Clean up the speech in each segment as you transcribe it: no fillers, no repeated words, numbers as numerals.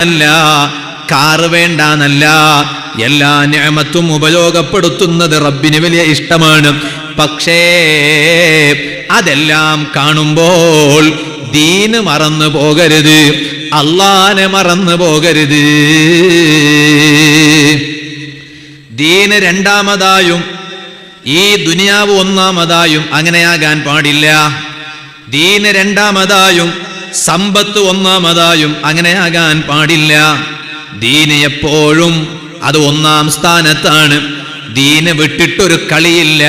അല്ല, കാറ് വേണ്ടാന്നല്ല, എല്ലാ നിഅമത്തും ഉപയോഗപ്പെടുത്തുന്നത് റബ്ബിന് വലിയ ഇഷ്ടമാണ്. പക്ഷേ അതെല്ലാം കാണുമ്പോൾ ദീന് മറന്നു പോകരുത്, അള്ളാനെ മറന്നു പോകരുത്. ദീന് രണ്ടാമതായും ഈ ദുനിയാവ് ഒന്നാമതായും അങ്ങനെയാകാൻ പാടില്ല. ദീന് രണ്ടാമതായും സമ്പത്ത് ഒന്നാമതായും അങ്ങനെയാകാൻ പാടില്ല. ദീന് എപ്പോഴും അത് ഒന്നാം സ്ഥാനത്താണ്. ദീന് വിട്ടിട്ടൊരു കളിയില്ല.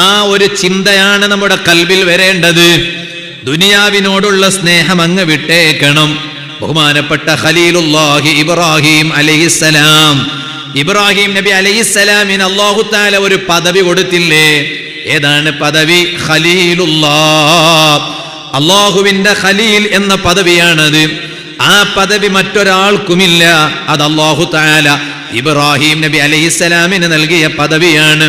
ആ ഒരു ചിന്തയാണ് നമ്മുടെ കൽബിൽ വരേണ്ടത്. ദുനിയാവിനോടുള്ള സ്നേഹം അങ്ങ് വിട്ടേക്കണം. ബഹുമാനപ്പെട്ട ഖലീലുല്ലാഹി ഇബ്രാഹിം അലൈഹിസ്സലാം, ഇബ്രാഹിം നബി അലൈഹിസ്സലാമിന് അല്ലാഹു തആല ഒരു പദവി കൊടുത്തില്ലേ? ഏതാണ് പദവി? ഖലീലുല്ലാഹ്, അല്ലാഹുവിന്റെ ഖലീൽ എന്ന പദവിയാണത്. ആ പദവി മറ്റൊരാൾക്കുമില്ല. അത് അല്ലാഹു തആല ഇബ്രാഹിം നബി അലൈഹിസ്സലാമിന് നൽകിയ പദവിയാണ്.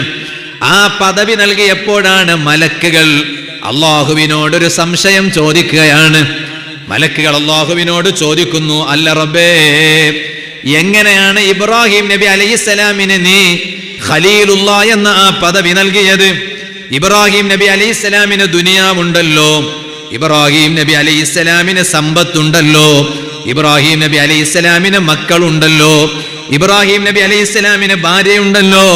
ആ പദവി നൽകിയപ്പോഴാണ് മലക്കുകൾ അല്ലാഹുവിനോടൊരു സംശയം ചോദിക്കുകയാണ്. മലക്കുകൾ അല്ലാഹുവിനോട് ചോദിക്കുന്നു, അല്ല റബ്ബേ, എങ്ങനെയാണ് ഇബ്രാഹിം നബി അലൈഹിസ്സലാമിന് നീ ഖലീലുല്ലാഹ് എന്ന ആ പദവി നൽകിയത്? ഇബ്രാഹിം നബി അലൈഹിസ്സലാമിന് ദുനിയാവുണ്ടല്ലോ, ഇബ്രാഹിം നബി അലൈഹിസ്സലാമിന് സമ്പത്തുണ്ടല്ലോ, ഇബ്രാഹിം നബി അലൈഹിസ്സലാമിന് മക്കളുണ്ടല്ലോ, ഇബ്രാഹിം നബി അലൈഹിസ്സലാമിന് ഭാര്യയുണ്ടല്ലോ.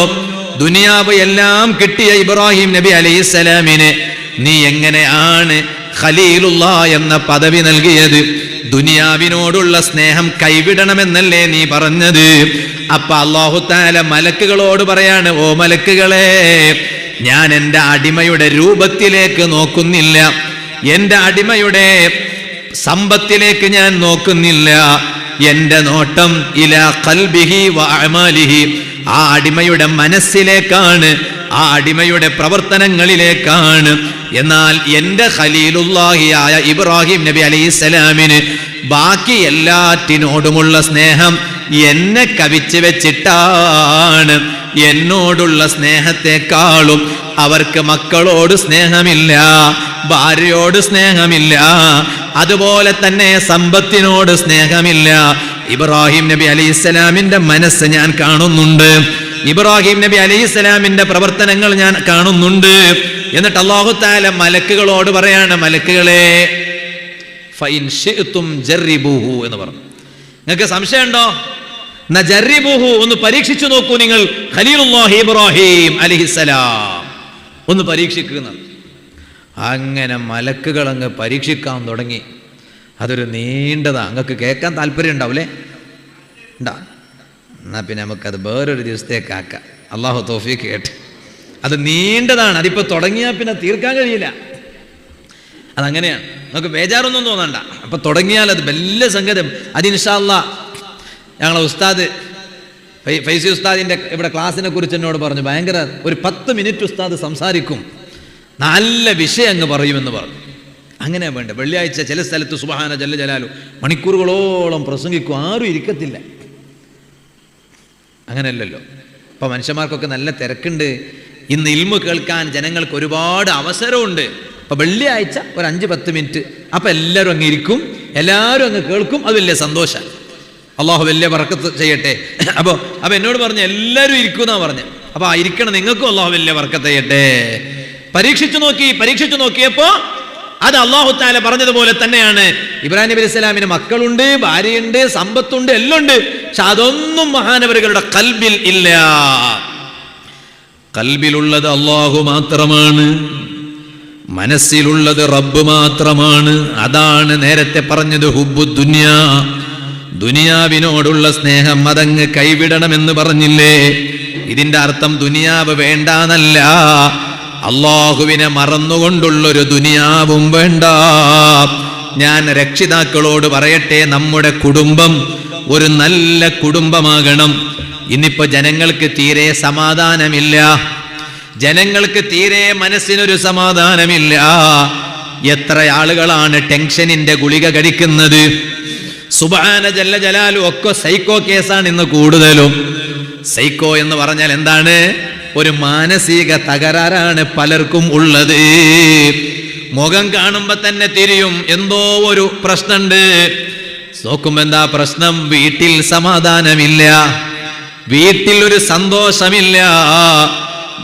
ദുനിയാവ് എല്ലാം കിട്ടിയ ഇബ്രാഹിം നബി അലൈഹിസ്സലാമിന് നീ എങ്ങനെയാണ് ഖലീലുല്ലാഹ് എന്ന പദവി നൽകിയത്? ദുനിയാവിനോടുള്ള സ്നേഹം കൈവിടണമെന്നല്ലേ നീ പറഞ്ഞത്? അപ്പൊ അല്ലാഹു തആല മലക്കുകളോട് പറയാണ്, ഓ മലക്കുകളെ, ഞാൻ എൻ്റെ അടിമയുടെ രൂപത്തിലേക്ക് നോക്കുന്നില്ല, എൻ്റെ അടിമയുടെ സമ്പത്തിലേക്ക് ഞാൻ നോക്കുന്നില്ല. എൻ്റെ നോട്ടം ഇലാ ഖൽബിഹി വ അഅമാലിഹി, ആ അടിമയുടെ മനസ്സിലേക്കാണ്, ആ അടിമയുടെ പ്രവർത്തനങ്ങളിലേക്കാണ്. എന്നാൽ എൻ്റെ ഖലീലുല്ലാഹിയായ ഇബ്രാഹിം നബി അലൈഹിസ്സലാമിന് ബാക്കി എല്ലാറ്റിനോടുമുള്ള സ്നേഹം എന്നെ കവിച്ച് വെച്ചിട്ടാണ്. എന്നോടുള്ള സ്നേഹത്തെക്കാളും അവർക്ക് മക്കളോട് സ്നേഹമില്ല, ഭാര്യയോട് സ്നേഹമില്ല, അതുപോലെ തന്നെ സമ്പത്തിനോട് സ്നേഹമില്ല. ഇബ്രാഹിം നബി അലൈഹിസ്സലാമിന്റെ മനസ്സ് ഞാൻ കാണുന്നുണ്ട്, ഇബ്രാഹിം നബി അലൈഹിസ്സലാമിന്റെ പ്രവർത്തനങ്ങൾ ഞാൻ കാണുന്നുണ്ട്. എന്നിട്ട് അല്ലാഹു തആല മലക്കുകളോട് പറയാണ്, മലക്കുകളെ, ഫഇൻ ശിഅ്തും ജർരിബൂഹു എന്ന് പറഞ്ഞു. നിങ്ങൾക്ക് സംശയമുണ്ടോ? ന ജർരിബൂഹു, ഒന്ന് പരീക്ഷിച്ചു നോക്കൂ നിങ്ങൾ ഖലീലുല്ലാഹി ഇബ്രാഹിം അലൈഹിസ്സലാം, ഒന്ന് പരീക്ഷിക്കുക. അങ്ങനെ മലക്കുകൾ അങ്ങ് പരീക്ഷിക്കാൻ തുടങ്ങി. അതൊരു നീണ്ടതാ, അങ്ങക്ക് കേൾക്കാൻ താല്പര്യം ഉണ്ടാവില്ലേ? ഉണ്ടാ, എന്നാ പിന്നെ നമുക്കത് വേറൊരു ദിവസത്തേക്കാക്കാം. അള്ളാഹു തൗഫീഖ് കേട്ട്. അത് നീണ്ടതാണ്, അതിപ്പോൾ തുടങ്ങിയാൽ പിന്നെ തീർക്കാൻ കഴിയില്ല. അതങ്ങനെയാണ്, നമുക്ക് ബേജാറൊന്നും തോന്നണ്ട. അപ്പം തുടങ്ങിയാൽ അത് വലിയ സംഗതി. അത് ഇൻഷാ അല്ലാഹ് ഞങ്ങളെ ഉസ്താദ് ഫൈസി ഉസ്താദിൻ്റെ ഇവിടെ ക്ലാസ്സിനെ കുറിച്ച് എന്നോട് പറഞ്ഞു, ഭയങ്കര ഒരു 10 മിനിറ്റ് ഉസ്താദ് സംസാരിക്കും, നല്ല വിഷയം അങ്ങ് പറയുമെന്ന് പറഞ്ഞു. അങ്ങനെ വേണ്ട. വെള്ളിയാഴ്ച ചില സ്ഥലത്ത് സുബ്ഹാന ജല്ല ജലാലു മണിക്കൂറുകളോളം പ്രസംഗിക്കും, ആരും ഇരിക്കത്തില്ല. അങ്ങനെയല്ലല്ലോ, ഇപ്പം മനുഷ്യന്മാർക്കൊക്കെ നല്ല തിരക്കുണ്ട്. ഇന്ന് ഇൽമു കേൾക്കാൻ ജനങ്ങൾക്ക് ഒരുപാട് അവസരമുണ്ട്. അപ്പം വെള്ളിയാഴ്ച ഒരു 5-10 മിനിറ്റ്, അപ്പം എല്ലാവരും അങ്ങ് ഇരിക്കും, എല്ലാവരും അങ്ങ് കേൾക്കും. അത് വലിയ സന്തോഷം. അള്ളാഹു വലിയ ബർക്കത്ത് ചെയ്യട്ടെ. അപ്പോൾ എന്നോട് പറഞ്ഞു എല്ലാവരും ഇരിക്കും എന്നാണ് പറഞ്ഞത്. അപ്പോൾ ആ ഇരിക്കണം, നിങ്ങൾക്കും അള്ളാഹു വലിയ ബർക്കത്ത് ചെയ്യട്ടെ. പരീക്ഷിച്ചു നോക്കിയപ്പോൾ അത് അല്ലാഹു തആല പറഞ്ഞതുപോലെ തന്നെയാണ്. ഇബ്രാഹിം നബി അലൈഹിസ്സലാമിന് മക്കളുണ്ട്, ഭാര്യയുണ്ട്, സമ്പത്തുണ്ട്, എല്ലാം ഉണ്ട്. പക്ഷെ അതൊന്നും മഹാനവരുകളുടെ കൽബിൽ ഇല്ല. കൽബിലുള്ളത് അല്ലാഹു മാത്രമാണ്, മനസ്സിലുള്ളത് റബ്ബ് മാത്രമാണ്. അതാണ് നേരത്തെ പറഞ്ഞത് ഹുബ്ബു ദുനിയാ, ദുനിയാവിനോടുള്ള സ്നേഹം അതങ്ങ് കൈവിടണമെന്ന് പറഞ്ഞില്ലേ? ഇതിന്റെ അർത്ഥം ദുനിയാവ് വേണ്ടാന്നല്ല, അള്ളാഹുവിനെ മറന്നുകൊണ്ടുള്ളൊരു ദുനിയാവും വേണ്ട. ഞാൻ രക്ഷിതാക്കളോട് പറയട്ടെ, നമ്മുടെ കുടുംബം ഒരു നല്ല കുടുംബമാകണം. ഇന്നിപ്പോ ജനങ്ങൾക്ക് തീരെ സമാധാനമില്ല, ജനങ്ങൾക്ക് തീരെ മനസ്സിനൊരു സമാധാനമില്ല. എത്ര ആളുകളാണ് ടെൻഷനിന്റെ ഗുളിക കഴിക്കുന്നത്? സുബ്ഹാന ജല്ല ജലാലു ഒക്കെ സൈക്കോ കേസാണ് ഇന്ന് കൂടുതലും. സൈക്കോ എന്ന് പറഞ്ഞാൽ എന്താണ്? ഒരു മാനസിക തകരാറാണ് പലർക്കും ഉള്ളത്. മുഖം കാണുമ്പോ തന്നെ തിരിയും, എന്തോ ഒരു പ്രശ്നമുണ്ട്. നോക്കുമ്പോ എന്താ പ്രശ്നം? വീട്ടിൽ സമാധാനമില്ല, വീട്ടിൽ ഒരു സന്തോഷമില്ല,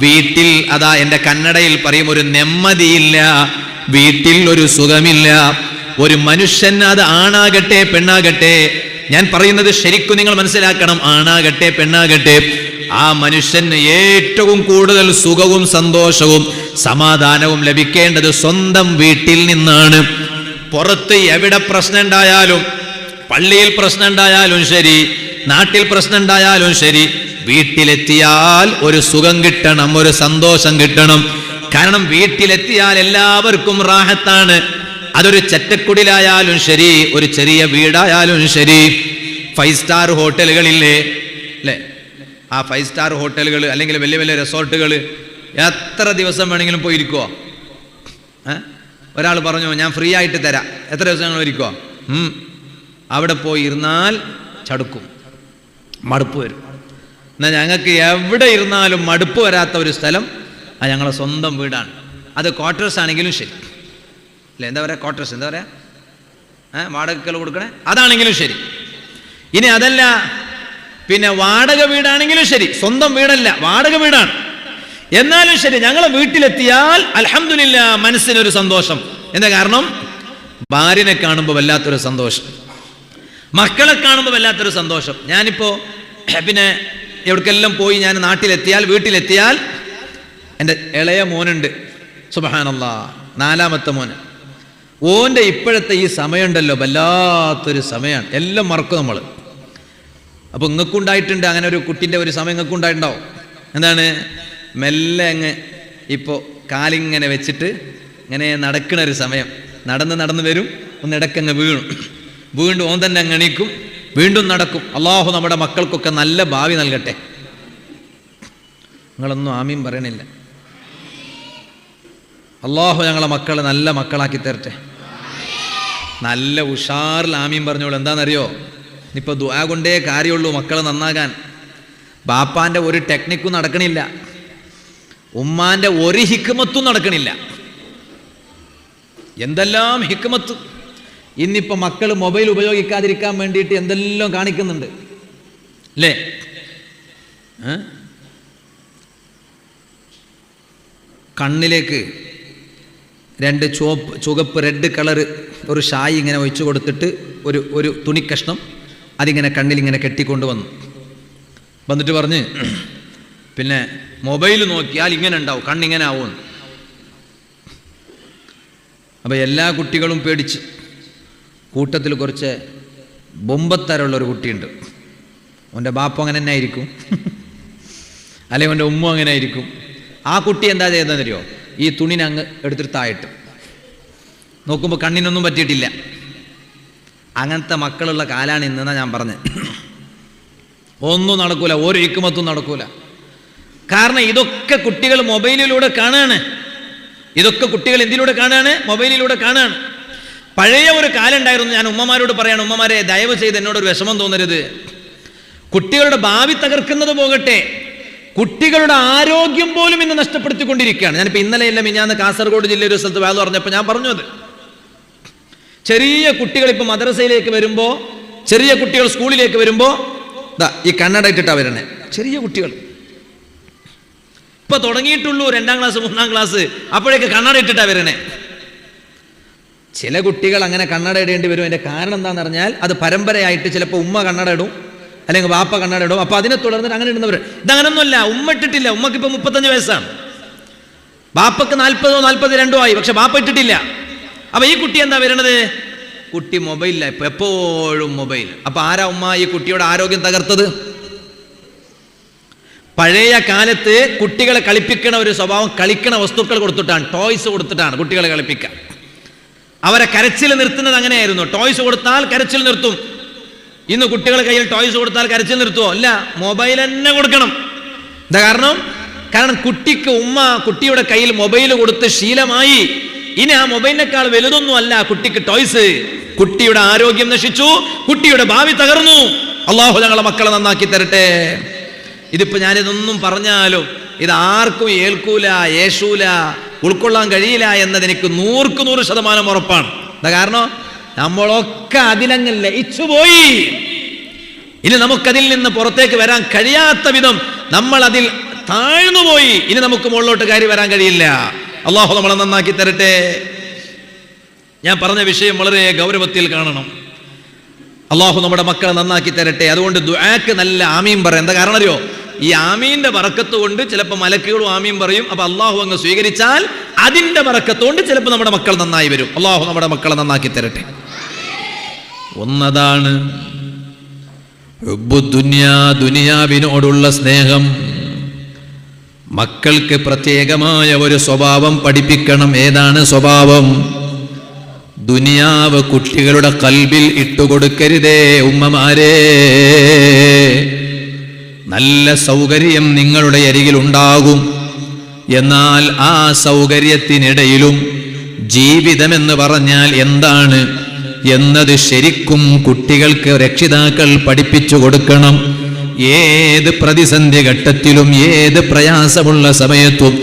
വീട്ടിൽ അതാ എന്റെ കന്നഡയിൽ പറയും ഒരു നെമ്മതിയില്ല, വീട്ടിൽ ഒരു സുഖമില്ല. ഒരു മനുഷ്യൻ, അത് ആണാകട്ടെ പെണ്ണാകട്ടെ, ഞാൻ പറയുന്നത് ശരിക്കും നിങ്ങൾ മനസ്സിലാക്കണം, ആണാകട്ടെ പെണ്ണാകട്ടെ, ആ മനുഷ്യന് ഏറ്റവും കൂടുതൽ സുഖവും സന്തോഷവും സമാധാനവും ലഭിക്കേണ്ടത് സ്വന്തം വീട്ടിൽ നിന്നാണ്. പുറത്ത് എവിടെ പ്രശ്നം ഉണ്ടായാലും, പള്ളിയിൽ പ്രശ്നം ഉണ്ടായാലും ശരി, നാട്ടിൽ പ്രശ്നം ഉണ്ടായാലും ശരി, വീട്ടിലെത്തിയാൽ ഒരു സുഖം കിട്ടണം, ഒരു സന്തോഷം കിട്ടണം. കാരണം വീട്ടിലെത്തിയാൽ എല്ലാവർക്കും റാഹത്താണ്. അതൊരു ചെറ്റക്കുടിലായാലും ശരി, ഒരു ചെറിയ വീടായാലും ശരി. 5 സ്റ്റാർ ഹോട്ടലുകളില്ലേ അല്ലേ? ആ 5 സ്റ്റാർ ഹോട്ടലുകൾ അല്ലെങ്കിൽ വലിയ വലിയ റിസോർട്ടുകൾ എത്ര ദിവസം വേണമെങ്കിലും പോയി ഇരിക്കുവോ? ഒരാൾ പറഞ്ഞു ഞാൻ ഫ്രീ ആയിട്ട് തരാം, എത്ര ദിവസം ഞങ്ങൾ ഇരിക്കുവോ? അവിടെ പോയി ഇരുന്നാൽ ചടുക്കും, മടുപ്പ് വരും. എന്നാൽ ഞങ്ങൾക്ക് എവിടെ ഇരുന്നാലും മടുപ്പ് വരാത്ത ഒരു സ്ഥലം അത് ഞങ്ങളെ സ്വന്തം വീടാണ്. അത് ക്വാർട്ടേഴ്സ് ആണെങ്കിലും ശരി അല്ലേ, എന്താ പറയുക, ക്വാർട്ടേഴ്സ് എന്താ പറയുക, വാടകയ്ക്ക് കൊടുക്കണേ, അതാണെങ്കിലും ശരി. ഇനി അതല്ല, പിന്നെ വാടക വീടാണെങ്കിലും ശരി, സ്വന്തം വീടല്ല വാടക വീടാണ്, എന്നാലും ശരി, ഞങ്ങളെ വീട്ടിലെത്തിയാൽ അൽഹംദുലില്ലാ മനസ്സിനൊരു സന്തോഷം. എന്താ കാരണം? ഭാര്യനെ കാണുമ്പോൾ വല്ലാത്തൊരു സന്തോഷം, മക്കളെ കാണുമ്പോൾ വല്ലാത്തൊരു സന്തോഷം. ഞാനിപ്പോ പിന്നെ എവിടേക്കെല്ലാം പോയി ഞാൻ നാട്ടിലെത്തിയാൽ, വീട്ടിലെത്തിയാൽ എൻ്റെ ഇളയ മോനുണ്ട്, സുബ്ഹാനല്ലാഹ്, 4ാമത്തെ മോന്. ഓൻ്റെ ഇപ്പോഴത്തെ ഈ സമയമുണ്ടല്ലോ വല്ലാത്തൊരു സമയമാണ്, എല്ലാം മറക്കും നമ്മൾ. അപ്പോൾ ഇങ്ങൾക്കുണ്ടായിട്ടുണ്ട് അങ്ങനെ ഒരു കുട്ടീൻ്റെ ഒരു സമയം, ഇങ്ങൾക്കുണ്ടായിട്ടുണ്ടാവും. എന്താണ്? മെല്ലെ അങ്ങ് ഇപ്പോൾ കാലിങ്ങനെ വെച്ചിട്ട് ഇങ്ങനെ നടക്കണ ഒരു സമയം, നടന്ന് വരും, ഒന്നിടക്കങ്ങ് വീണു, വീണ്ടും ഓൻ തന്നെ അങ്ങ് എണീക്കും, വീണ്ടും നടക്കും. അള്ളാഹു നമ്മുടെ മക്കൾക്കൊക്കെ നല്ല ഭാവി നൽകട്ടെ. നിങ്ങളൊന്നും ആമീൻ പറയണില്ല. അള്ളാഹു ഞങ്ങളെ മക്കളെ നല്ല മക്കളാക്കി തരട്ടെ. നല്ല ഉഷാറിൽ ആമീൻ പറഞ്ഞോളൂ. എന്താണെന്നറിയോ? ഇപ്പോൾ ദുആ കൊണ്ടേ കാര്യമുള്ളൂ മക്കൾ നന്നാകാൻ. ബാപ്പാൻ്റെ ഒരു ടെക്നിക്കും നടക്കണില്ല, ഉമ്മാൻ്റെ ഒരു ഹിക്മത്തും നടക്കണില്ല. എന്തെല്ലാം ഹിക്മത്ത്! ഇന്നിപ്പോൾ മക്കൾ മൊബൈൽ ഉപയോഗിക്കാതിരിക്കാൻ വേണ്ടിയിട്ട് എന്തെല്ലാം കാണിക്കുന്നുണ്ട് അല്ലേ? കണ്ണിലേക്ക് 2 ചുവപ്പ് റെഡ് കളർ ഒരു ഷായി ഇങ്ങനെ ഒഴിച്ചു കൊടുത്തിട്ട് ഒരു തുണിക്കഷ്ണം അതിങ്ങനെ കണ്ണിലിങ്ങനെ കെട്ടിക്കൊണ്ട് വന്നിട്ട് പറഞ്ഞ് പിന്നെ മൊബൈൽ നോക്കിയാൽ ഇങ്ങനെ ഉണ്ടാവും, കണ്ണിങ്ങനെ ആവുമെന്ന്. അപ്പോൾ എല്ലാ കുട്ടികളും പേടിച്ച്. കൂട്ടത്തിൽ കുറച്ച് ബൊമ്പത്തരമുള്ളൊരു കുട്ടിയുണ്ട്. അവൻ്റെ ബാപ്പ അങ്ങനെ തന്നെ ആയിരിക്കും, അല്ലെങ്കിൽ അവൻ്റെ ഉമ്മ അങ്ങനെ ആയിരിക്കും. ആ കുട്ടി എന്താ ചെയ്തതെന്നറിയോ? ഈ തുണിനെ അങ്ങ് എടുത്തിട്ട് തായിട്ട് നോക്കുമ്പോൾ കണ്ണിനൊന്നും പറ്റിയിട്ടില്ല. അങ്ങനത്തെ മക്കളുള്ള കാലാണ് ഇന്നെന്നാണ് ഞാൻ പറഞ്ഞത്. ഒന്നും നടക്കൂല, ഒരു ഹിക്മത്തും നടക്കൂല. കാരണം ഇതൊക്കെ കുട്ടികൾ മൊബൈലിലൂടെ കാണാണ്. ഇതൊക്കെ കുട്ടികൾ എന്തിലൂടെ കാണാണ്? മൊബൈലിലൂടെ കാണാണ്. പഴയ ഒരു കാലം ഉണ്ടായിരുന്നു. ഞാൻ ഉമ്മമാരോട് പറയാണ്, ഉമ്മമാരെ ദയവ് ചെയ്ത് എന്നോടൊരു വിഷമം തോന്നരുത്. കുട്ടികളുടെ ഭാവി തകർക്കുന്നത് പോകട്ടെ, കുട്ടികളുടെ ആരോഗ്യം പോലും ഇന്ന് നഷ്ടപ്പെടുത്തിക്കൊണ്ടിരിക്കുകയാണ്. ഞാനിപ്പോൾ ഇന്നലെയല്ല മിഞ്ഞാന്ന് കാസർഗോഡ് ജില്ലയിൽ ഒരു സ്ഥലത്ത് വാത് പറഞ്ഞപ്പോൾ ഞാൻ പറഞ്ഞു, അത് ചെറിയ കുട്ടികൾ ഇപ്പോൾ മദ്രസയിലേക്ക് വരുമ്പോൾ, ചെറിയ കുട്ടികൾ സ്കൂളിലേക്ക് വരുമ്പോൾ ഈ കണ്ണട ഇട്ടിട്ടാണ് വരണേ. ചെറിയ കുട്ടികൾ ഇപ്പൊ തുടങ്ങിയിട്ടുള്ളൂ, 2ാം ക്ലാസ് 3ാം ക്ലാസ്, അപ്പോഴേക്ക് കണ്ണട ഇട്ടിട്ടാണ് വരണേ. ചില കുട്ടികൾ അങ്ങനെ കണ്ണട ഇടേണ്ടി വരും. അതിന്റെ കാരണം എന്താണെന്ന് പറഞ്ഞാൽ അത് പരമ്പരയായിട്ട് ചിലപ്പോൾ ഉമ്മ കണ്ണട ഇടും, അല്ലെങ്കിൽ വാപ്പ കണ്ണട ഇടും. അപ്പൊ അതിനെ തുടർന്നിട്ട് അങ്ങനെ ഇടുന്നവർ. ഇതങ്ങനൊന്നുമല്ല, ഉമ്മ ഇട്ടിട്ടില്ല. ഉമ്മക്ക് ഇപ്പൊ 35 വയസ്സാണ്, ബാപ്പക്ക് 40 42 ആയി, പക്ഷെ ബാപ്പ ഇട്ടിട്ടില്ല. അപ്പൊ ഈ കുട്ടി എന്താ വരണത്? കുട്ടി മൊബൈലില്ല, ഇപ്പൊ എപ്പോഴും മൊബൈൽ. അപ്പൊ ആരാ ഉമ്മ ഈ കുട്ടിയുടെ ആരോഗ്യം തകർത്തത്? പഴയ കാലത്ത് കുട്ടികളെ കളിപ്പിക്കണ ഒരു സ്വഭാവം, കളിക്കണ വസ്തുക്കൾ കൊടുത്തിട്ടാണ്, ടോയ്സ് കൊടുത്തിട്ടാണ് കുട്ടികളെ കളിപ്പിക്കുക. അവരെ കരച്ചിൽ നിർത്തുന്നത് അങ്ങനെയായിരുന്നു. ടോയ്സ് കൊടുത്താൽ കരച്ചിൽ നിർത്തും. ഇന്ന് കുട്ടികളെ കയ്യിൽ ടോയ്സ് കൊടുത്താൽ കരച്ചിൽ നിർത്തുമോ? അല്ല, മൊബൈൽ തന്നെ കൊടുക്കണം. എന്താ കാരണം? കുട്ടിക്ക് ഉമ്മ കുട്ടിയുടെ കയ്യിൽ മൊബൈൽ കൊടുത്ത് ശീലമായി. ഇനി ആ മൊബൈലിനേക്കാൾ വലുതൊന്നും അല്ല കുട്ടിക്ക് ടോയ്സ്. കുട്ടിയുടെ ആരോഗ്യം നശിച്ചു, കുട്ടിയുടെ ഭാവി തകർന്നു. അള്ളാഹു ഞങ്ങളെ മക്കളെ നന്നാക്കി തരട്ടെ. ഇതിപ്പോ ഞാനിതൊന്നും പറഞ്ഞാലും ഇത് ആർക്കും ഏൽക്കൂല, യേശൂല, ഉൾക്കൊള്ളാൻ കഴിയില്ല എന്നതെനിക്ക് 100% ഉറപ്പാണ്. എന്താ കാരണം? നമ്മളൊക്കെ അതിലങ്ങ് ലയിച്ചുപോയി. ഇനി നമുക്കതിൽ നിന്ന് പുറത്തേക്ക് വരാൻ കഴിയാത്ത വിധം നമ്മൾ അതിൽ താഴ്ന്നുപോയി. ഇനി നമുക്ക് മുകളിലോട്ട് കയറി വരാൻ കഴിയില്ല. അള്ളാഹു നമ്മളെ നന്നാക്കി തരട്ടെ. ഞാൻ പറഞ്ഞ വിഷയം വളരെ ഗൗരവത്തിൽ കാണണം. അള്ളാഹു നമ്മുടെ മക്കളെ നന്നാക്കി തരട്ടെ. അതുകൊണ്ട് ദുആക്ക് നല്ല ആമീൻ പറയാം. എന്താ കാരണം അറിയോ? ഈ ആമീന്റെ ബറക്കത്ത് കൊണ്ട് ചിലപ്പോൾ മലക്കുകളും ആമീൻ പറയും. അപ്പൊ അള്ളാഹു അങ്ങ് സ്വീകരിച്ചാൽ അതിന്റെ ബറക്കത്ത് കൊണ്ട് ചിലപ്പോൾ നമ്മുടെ മക്കൾ നന്നായി വരും. അള്ളാഹു നമ്മുടെ മക്കളെ നന്നാക്കി തരട്ടെ. ഒന്നതാണ് ദുനിയാവിനോടുള്ള സ്നേഹം. മക്കൾക്ക് പ്രത്യേകമായ ഒരു സ്വഭാവം പഠിപ്പിക്കണം. ഏതാണ് സ്വഭാവം? ദുനിയാവ് കുട്ടികളുടെ കൽബിൽ ഇട്ടുകൊടുക്കരുതേ ഉമ്മമാരെ. നല്ല സൗകര്യം നിങ്ങളുടെ അരികിൽ ഉണ്ടാകും. എന്നാൽ ആ സൗകര്യത്തിനിടയിലും ജീവിതമെന്ന് പറഞ്ഞാൽ എന്താണ് എന്നത് ശരിക്കും കുട്ടികൾക്ക് രക്ഷിതാക്കൾ പഠിപ്പിച്ചു കൊടുക്കണം. ഏത് പ്രതിസന്ധി ഘട്ടത്തിലും ഏത് പ്രയാസമുള്ള സമയത്തും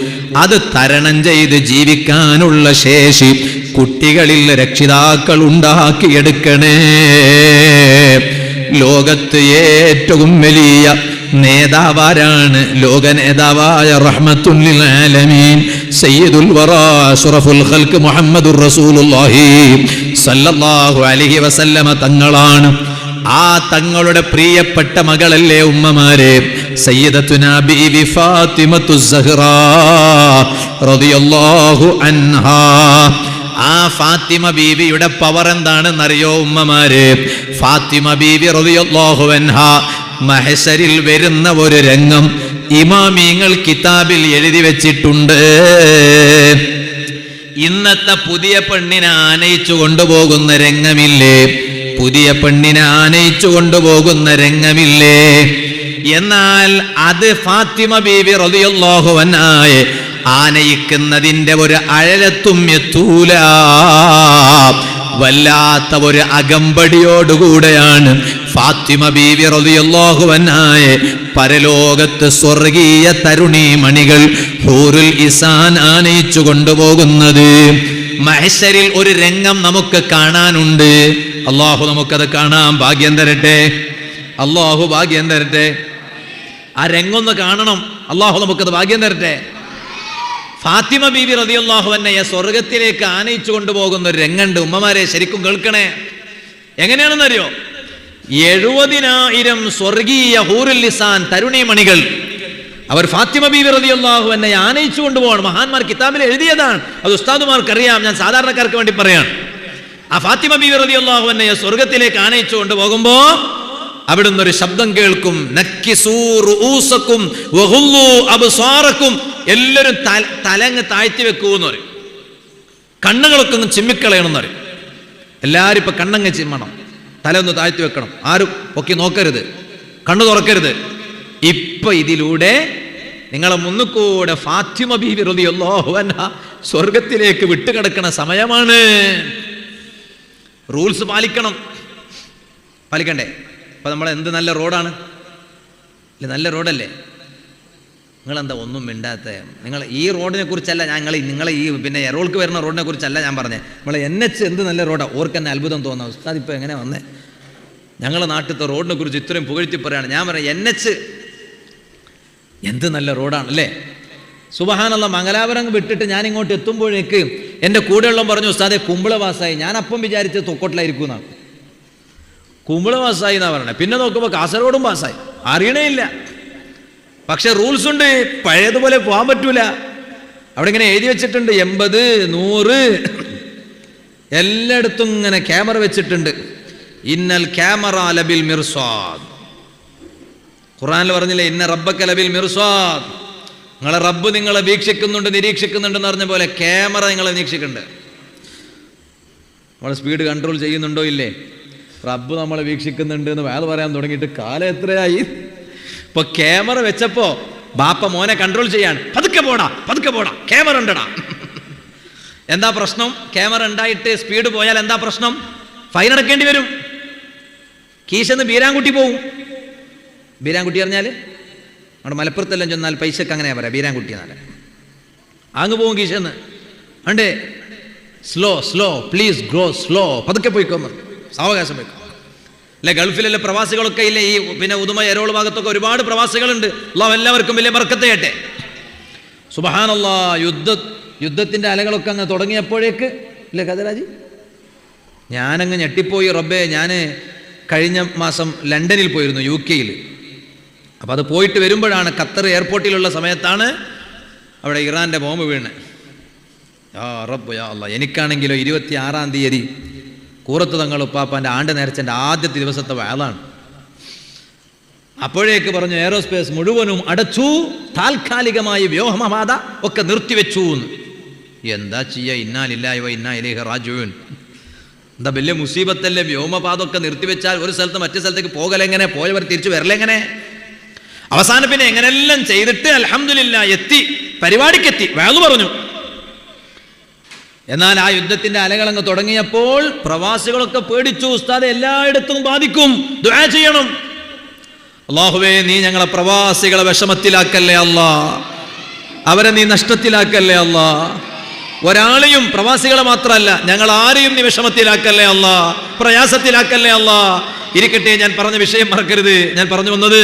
അത് തരണം ചെയ്ത് ജീവിക്കാനുള്ള ശേഷി കുട്ടികളിൽ രക്ഷിതാക്കൾ ഉണ്ടാക്കിയെടുക്കണേ. ലോകത്ത് ഏറ്റവും വലിയ നേതാവാരാണ്? ലോക നേതാവായ റഹ്മത്തുൽ ലിൽ ആലമീൻ സയ്യിദുൽ വറാ അഷ്റഫുൽ ഖൽഖ് മുഹമ്മദുർ റസൂലുള്ളാഹി സല്ലല്ലാഹു അലൈഹി വസല്ലമ തങ്ങളാണ്. ആ തങ്ങളുടെ പ്രിയപ്പെട്ട മകളല്ലേ ഉമ്മമാരെ, സയ്യിദത്തുനാ ബീവി ഫാത്തിമത്തു സഹ്റാ റളിയല്ലാഹു അൻഹാ. ആ ഫാത്തിമ ബീവിയുടെ പവർ എന്താണെന്നറിയോ ഉമ്മമാരെ? ഫാത്തിമ ബീവി റളിയല്ലാഹു അൻഹാ മഹ്ശരിൽ വരുന്ന ഒരു രംഗം ഇമാമിങ്ങൾ കിതാബിൽ എഴുതി വെച്ചിട്ടുണ്ട്. ഇന്നത്തെ പുതിയ പെണ്ണിനെ ആനയിച്ചു കൊണ്ടുപോകുന്ന രംഗമില്ലേ? പുതിയ പെണ്ണിനെ ആനയിച്ചു കൊണ്ടുപോകുന്ന രംഗമില്ലേ? എന്നാൽ അത് ഫാത്തിമ ബീവി റളിയല്ലാഹു അൻഹായെ ആനയിക്കുന്നതിന്റെ ഒരു അഴലത്തും എത്തൂല. വല്ലാത്ത ഒരു അകമ്പടിയോടുകൂടെയാണ് ഫാത്തിമ ബീവി റളിയല്ലാഹു അൻഹായെ പരലോകത്ത് സ്വർഗീയ തരുണീമണികൾ ഹൂറുൽ ഇസാൻ ആനയിച്ചു കൊണ്ടുപോകുന്നത്. മഹ്ശരിൽ ഒരു രംഗം നമുക്ക് കാണാനുണ്ട്. അള്ളാഹു നമുക്കത് കാണാൻ ഭാഗ്യം തരട്ടെ. അള്ളാഹു ഭാഗ്യം തരട്ടെ. ആ രംഗൊന്ന് കാണണം. അള്ളാഹു നമുക്കത് ഭാഗ്യം തരട്ടെ. ഫാത്തിമ ബീവി റളിയല്ലാഹു അൻഹയെ സ്വർഗത്തിലേക്ക് ആനയിച്ചു കൊണ്ടുപോകുന്ന ഒരു രംഗമുണ്ട്. ഉമ്മമാരെ ശരിക്കും കേൾക്കണേ. എങ്ങനെയാണെന്നറിയോ? 70,000 സ്വർഗീയ ഹൂറുൽ ലിസാൻ തരുണീമണികൾ അവർ ഫാത്തിമ ബീവി റളിയല്ലാഹു അൻഹയെ ആനയിച്ചു കൊണ്ടുപോകണം. മഹാന്മാർ കിതാബിൽ എഴുതിയതാണ്. അത് ഉസ്താദുമാർക്കറിയാം, ഞാൻ സാധാരണക്കാർക്ക് വേണ്ടി പറയാണ്. ആ ഫാത്തിമ ബീവി റളിയല്ലാഹു അൻഹയെ സ്വർഗത്തിലേക്ക് ആനയിച്ചു കൊണ്ടുപോകുമ്പോ അവിടുന്ന് ഒരു ശബ്ദം കേൾക്കും. നക്കിസൂ റൂസക്കും വഹുല്ലു അബ്സാറക്കും. എല്ലാവരും തലങ്ങ് താഴ്ത്തി വെക്കൂന്ന് പറയും. കണ്ണുകളൊക്കെ ഒന്ന് ചിമ്മിക്കളയണമെന്ന് പറയും. എല്ലാവരും ഇപ്പൊ കണ്ണങ്ങ് ചിമ്മണം, തല ഒന്ന് താഴ്ത്തി വെക്കണം. ആരും പൊക്കി നോക്കരുത്, കണ്ണു തുറക്കരുത്. ഇപ്പൊ ഇതിലൂടെ നിങ്ങളെ മുന്നുകൂടെ ഫാത്തിമ ബീവി റളിയല്ലാഹു അൻഹാ സ്വർഗത്തിലേക്ക് വിട്ടുകിടക്കുന്ന സമയമാണ്. റൂൾസ് പാലിക്കണ്ടേ? അപ്പൊ നമ്മൾ എന്ത് നല്ല റോഡാണ്, നല്ല റോഡല്ലേ? നിങ്ങളെന്താ ഒന്നും മിണ്ടാത്ത? നിങ്ങൾ ഈ റോഡിനെ കുറിച്ചല്ല നിങ്ങളെ ഈ പിന്നെ എറോൾക്ക് വരുന്ന റോഡിനെ കുറിച്ചല്ല ഞാൻ പറഞ്ഞത്. നമ്മളെ NH എന്ത് നല്ല റോഡാണ്. ഓർക്കെന്നെ അത്ഭുതം തോന്നാം, ഉസ്താദ് ഇപ്പൊ എങ്ങനെ വന്നേ? ഞങ്ങളെ നാട്ടിലത്തെ റോഡിനെ കുറിച്ച് ഇത്രയും പുകഴ്ത്തി പറയാണ്. ഞാൻ പറയാം NH എന്ത് നല്ല റോഡാണല്ലേ. സുബ്ഹാനല്ലാഹ്. മംഗലാപുരം വിട്ടിട്ട് ഞാൻ ഇങ്ങോട്ട് എത്തുമ്പോഴേക്ക് എൻ്റെ കൂടെയുള്ള പറഞ്ഞു, ഉസ്താദെ കുമ്പള പാസ്സായി. ഞാൻ അപ്പം വിചാരിച്ചത് തൊക്കോട്ടിലായിരിക്കും എന്നാണ്. കുമ്പള പാസ്സായി എന്നാ പറയണേ. പിന്നെ നോക്കുമ്പോൾ കാസർഗോഡും പാസ്സായി. അറിയണേ ഇല്ല. പക്ഷെ റൂൾസ് ഉണ്ട്, പഴയതുപോലെ പോകാൻ പറ്റൂല. അവിടെ ഇങ്ങനെ എഴുതി വെച്ചിട്ടുണ്ട് 80, 100 എല്ലായിടത്തും ഇങ്ങനെ ക്യാമറ വെച്ചിട്ടുണ്ട്. ഇന്നൽ ക്യാമറ ലബിൽ മിർസാദ്. ഖുർആനിൽ പറഞ്ഞില്ലേ, ഇന്ന റബ്ബക ലബിൽ മിർസാദ്. നിങ്ങളെ റബ്ബ് നിങ്ങളെ വീക്ഷിക്കുന്നുണ്ട്, നിരീക്ഷിക്കുന്നുണ്ടെന്ന് പറഞ്ഞ പോലെ ക്യാമറ നിങ്ങളെ നിരീക്ഷിക്കുന്നുണ്ട്. നമ്മൾ സ്പീഡ് കൺട്രോൾ ചെയ്യുന്നുണ്ടോ ഇല്ലേ? റബ്ബ് നമ്മളെ വീക്ഷിക്കുന്നുണ്ട് എന്ന് വേദ പറയാൻ തുടങ്ങിയിട്ട് കാലം എത്രയായി? ഇപ്പൊ ക്യാമറ വെച്ചപ്പോ ബാപ്പ മോനെ കൺട്രോൾ ചെയ്യാണ്. പതുക്കെ പോടാ ക്യാമറ ഉണ്ടടാ. എന്താ പ്രശ്നം? ക്യാമറ ഉണ്ടായിട്ട് സ്പീഡ് പോയാൽ എന്താ പ്രശ്നം? ഫൈൻ അടക്കേണ്ടി വരും. കീശന്ന് ബീരാൻകുട്ടി പോവും. ബീരാൻകുട്ടി പറഞ്ഞാൽ നമ്മുടെ മലപ്പുറത്തെല്ലാം ചെന്നാൽ പൈസക്ക് അങ്ങനെയാ പറയാം, ബീരാൻകുട്ടി എന്നാൽ അങ്ങ് പോവും കീശന്ന്. Vande slow please grow slow, പതുക്കെ പോയിക്കോന്ന്, സാവകാശം പോയിക്കോ. അല്ലെ ഗൾഫിലെ പ്രവാസികളൊക്കെ ഇല്ലേ, ഈ പിന്നെ ഉദുമ എരോള് ഭാഗത്തൊക്കെ ഒരുപാട് പ്രവാസികളുണ്ട്. അല്ലാഹു എല്ലാവർക്കും വലിയ ബർക്കത്ത് ചെയ്യട്ടെ. സുബ്ഹാനല്ലാഹ്, യുദ്ധത്തിന്റെ അലകളൊക്കെ അങ്ങ് തുടങ്ങിയപ്പോഴേക്ക് ഇല്ലേ കഥരാജി, ഞാനങ്ങ് ഞെട്ടിപ്പോയി. റബ്ബേ, ഞാൻ കഴിഞ്ഞ മാസം ലണ്ടനിൽ പോയിരുന്നു, UK. അപ്പോൾ അത് പോയിട്ട് വരുമ്പോഴാണ്, ഖത്തർ എയർപോർട്ടിലുള്ള സമയത്താണ് അവിടെ ഇറാൻ്റെ ബോംബ് വീണ്. യാ റബ്ബ് യാ അല്ലാഹ്. എനിക്കാണെങ്കിലോ 26-ാം തീയതി കൂറത്ത് തങ്ങൾ ഉപ്പാപ്പാൻ്റെ ആണ്ട് നേർച്ചൻ്റെ ആദ്യത്തെ ദിവസത്തെ വയലാണ്. അപ്പോഴേക്ക് പറഞ്ഞു എയറോസ്പേസ് മുഴുവനും അടച്ചു, താൽക്കാലികമായി വ്യോമപാത ഒക്കെ നിർത്തിവെച്ചു. എന്താ ചെയ്യുക? ഇന്നാ ലില്ലാഹി വ ഇന്നാ ഇലൈഹി റാജിഊൻ. എന്താ വലിയ മുസീബത്തല്ലേ? വ്യോമപാത ഒക്കെ നിർത്തിവെച്ചാൽ ഒരു സ്ഥലത്ത് മറ്റു സ്ഥലത്തേക്ക് പോകലെങ്ങനെ, പോയവർ തിരിച്ചു വരലെങ്ങനെ? അവസാനം പിന്നെ എങ്ങനെല്ലാം ചെയ്തിട്ട് അൽഹംദുലില്ലാ എത്തി, പരിപാടിക്കെത്തി, വഅദ് പറഞ്ഞു. എന്നാൽ ആ യുദ്ധത്തിന്റെ അലകളങ്ങ് തുടങ്ങിയപ്പോൾ പ്രവാസികളൊക്കെ പേടിച്ചു. ഉസ്താദെ, എല്ലായിടത്തും ബാധിക്കും, ദുആ ചെയ്യണം. അല്ലാഹുവേ, നീ ഞങ്ങളെ പ്രവാസികളെ വിഷമത്തിലാക്കല്ലേ അല്ലാ, അവരെ നീ നഷ്ടത്തിലാക്കല്ലേ അല്ലാ. ഒരാളെയും, പ്രവാസികളെ മാത്രമല്ല ഞങ്ങൾ ആരെയും നീ വിഷമത്തിലാക്കല്ലേ അല്ലാ, പ്രയാസത്തിലാക്കല്ലേ അല്ലാ. ഇരിക്കട്ടെ, ഞാൻ പറഞ്ഞ വിഷയം മറക്കരുത്. ഞാൻ പറഞ്ഞു വന്നത്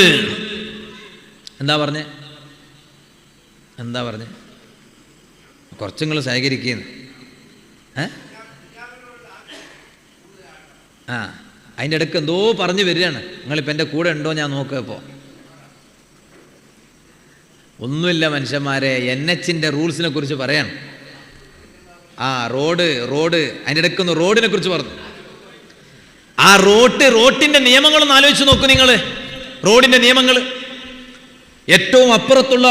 എന്താ പറഞ്ഞേ? കുറച്ച് നിങ്ങൾ സഹകരിക്കുന്നു. അതിൻ്റെ ഇടയ്ക്ക് എന്തോ പറഞ്ഞു വരികയാണ്. നിങ്ങളിപ്പോൾ എൻ്റെ കൂടെ ഉണ്ടോ ഞാൻ നോക്കുക. ഇപ്പോൾ ഒന്നുമില്ല മനുഷ്യന്മാരെ, NHന്റെ റൂൾസിനെ കുറിച്ച് പറയാണ്. റോഡ് അതിൻ്റെ ഇടയ്ക്കൊന്ന് റോഡിനെ കുറിച്ച് പറഞ്ഞു. ആ റോട്ടിൻ്റെ നിയമങ്ങളൊന്ന് ആലോചിച്ച് നോക്കൂ നിങ്ങൾ. റോഡിൻ്റെ നിയമങ്ങൾ ഏറ്റവും അപ്പുറത്തുള്ള